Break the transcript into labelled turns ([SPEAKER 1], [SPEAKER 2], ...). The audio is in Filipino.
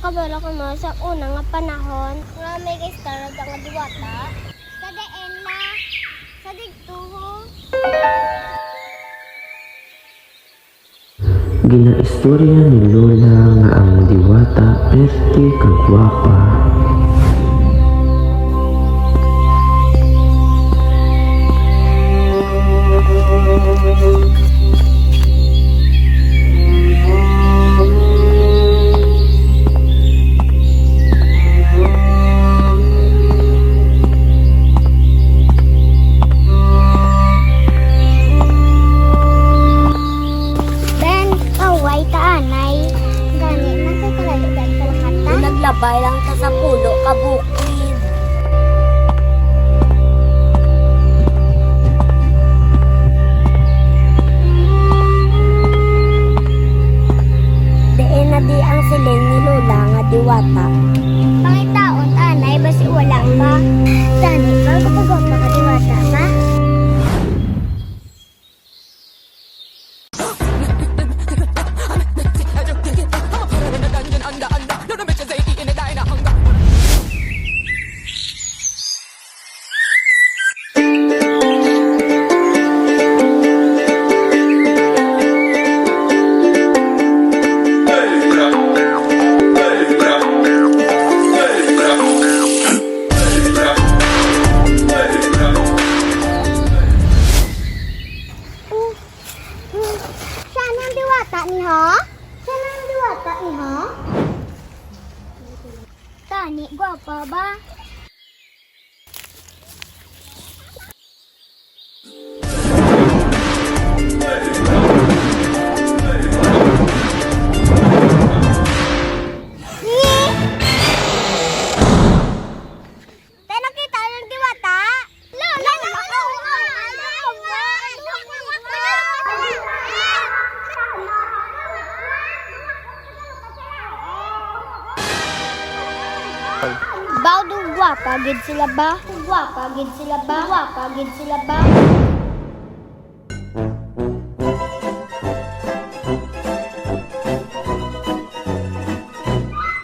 [SPEAKER 1] Kabalo ko mo sa una nga panahon nga may kaistarad nga diwata. Sa deen na, sa digtuho.
[SPEAKER 2] Ginaistorya ni Lola nga ang diwata perte kagwapa.
[SPEAKER 1] Naglabay lang ka sa pulo ka bukid. Diin na di ang siling ni Lola nga diwata. Pangitaon anay basi wala ka. Tani ka kapag pa ka diwata ka. Tani, gwapa ba? Nakita ng diwata? Lola! Bawdo gwapa gid sila ba? Gwapa gid sila ba? Gwapa gid sila ba?